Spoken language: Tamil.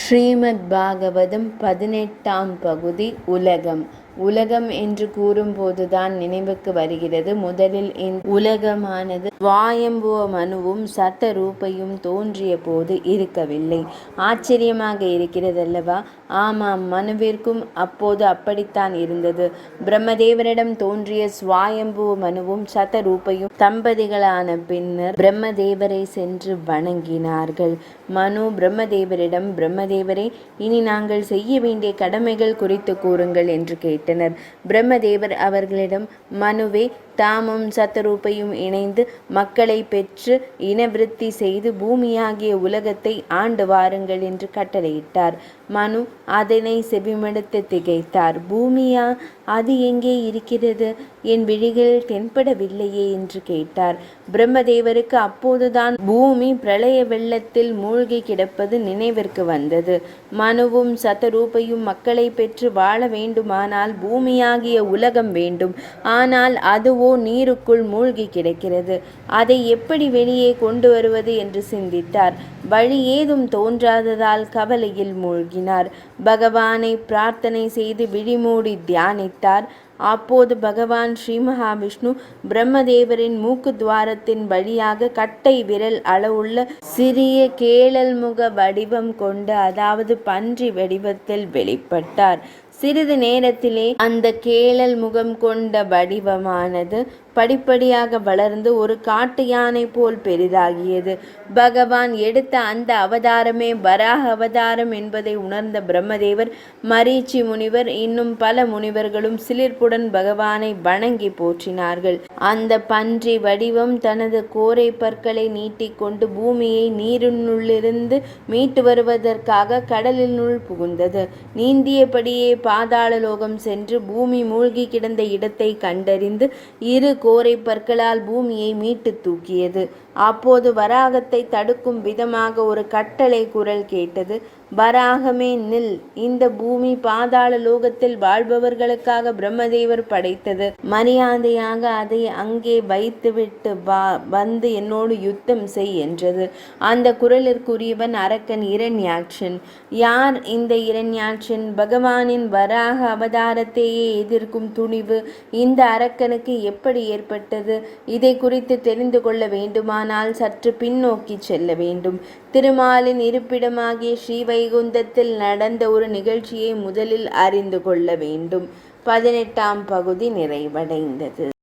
ஸ்ரீமத் பாகவதம் 18ஆம் பகுதி. உலகம். உலகம் என்று கூறும்போதுதான் நினைவுக்கு வருகிறது. முதலில் இந்த உலகமானது ஸ்வயம்புவ மனுவும் சத்த ரூபையும் தோன்றிய போது இருக்கவில்லை. ஆச்சரியமாக இருக்கிறதல்லவா? ஆமாம், மனுவிற்கும் அப்போது அப்படித்தான் இருந்தது. பிரம்மதேவரிடம் தோன்றிய ஸ்வயம்புவ மனுவும் சத்த ரூபையும் தம்பதிகளான பின்னர் பிரம்மதேவரை சென்று வணங்கினார்கள். மனு பிரம்மதேவரிடம், பிரம்மதேவரே, இனி நாங்கள் செய்ய வேண்டிய கடமைகள் குறித்து கூறுங்கள் என்று கேட்டனர். பிரம்மதேவர் அவர்களிடம், மனுவே, தாமும் சத்தரூபையும் இணைந்து மக்களை பெற்று இனவிருத்தி செய்து பூமியாகிய உலகத்தை ஆண்டு வாருங்கள் என்று கட்டளையிட்டார். மனு அதனை செவிமடுத்து திகைத்தார். பூமியா? அது எங்கே இருக்கிறது? என் விழிகளில் தென்படவில்லையே என்று கேட்டார். பிரம்மதேவருக்கு அப்போதுதான் பூமி பிரளய வெள்ளத்தில் மூழ்கி கிடப்பது நினைவிற்கு வந்தது. மனுவும் சத்தரூபையும் மக்களை பெற்று வாழ வேண்டுமானால் பூமியாகிய உலகம் வேண்டும். ஆனால் அதுவோ நீருக்குள் மூழ்கி கிடக்கிறது. அதை எப்படி வெளியே கொண்டு வருவது என்று சிந்தித்தார். வழி ஏதும் தோன்றாததால் கவலையில் மூழ்கினார். பகவானை பிரார்த்தனை செய்து விழிமூடி தியானித்தார். அப்போது பகவான் ஸ்ரீ மகாவிஷ்ணு பிரம்மதேவரின் மூக்கு துவாரத்தின் வழியாக கட்டை விரல் அளவுள்ள சிறிய கேழல்முக வடிவம் கொண்டு, அதாவது பன்றி வடிவத்தில் வெளிப்பட்டார். சிறிது நேரத்திலே அந்த கேழல் முகம் கொண்ட வடிவமானது படிப்படியாக வளர்ந்து ஒரு காட்டு யானை போல் பெரிதாகியது. பகவான் எடுத்த அந்த அவதாரமே வராக அவதாரம் என்பதை உணர்ந்த பிரம்மதேவர், மரீச்சி முனிவர், இன்னும் பல முனிவர்களும் சிலிர்ப்புடன் பகவானை வணங்கி போற்றினார்கள். அந்த பன்றி வடிவம் தனது கோரை பற்களை நீட்டிக்கொண்டு பூமியை நீரினுள்ளிருந்து மீட்டு வருவதற்காக கடலினுள் புகுந்தது. நீந்தியபடியே பாதாள லோகம் சென்று பூமி மூழ்கி கிடந்த இடத்தை கண்டறிந்து இரு கோரை பற்களால் பூமியை மீட்டு தூக்கியது. அப்போது வராகத்தை தடுக்கும் விதமாக ஒரு கட்டளை குரல் கேட்டது. வராகமே, நில்! இந்த பூமி பாதாள லோகத்தில் வாழ்பவர்களுக்காக பிரம்மதேவர் படைத்தது. மரியாதையாக அதை அங்கே வைத்துவிட்டு வந்து என்னோடு யுத்தம் செய் என்றது. அந்த குரலிற்குரியவன் அரக்கன் இரண்யாட்சன். யார் இந்த இரண்யாட்சன்? பகவானின் வராக அவதாரத்தையே எதிர்க்கும் துணிவு இந்த அரக்கனுக்கு எப்படி ஏற்பட்டது? இதை குறித்து தெரிந்து கொள்ள வேண்டுமானால் சற்று பின்னோக்கி செல்ல வேண்டும். திருமாலின் இருப்பிடமாகிய ஸ்ரீவைகுந்தத்தில் நடந்த ஒரு நிகழ்ச்சியை முதலில் அறிந்து கொள்ள வேண்டும். 18ஆம் பகுதி நிறைவடைந்தது.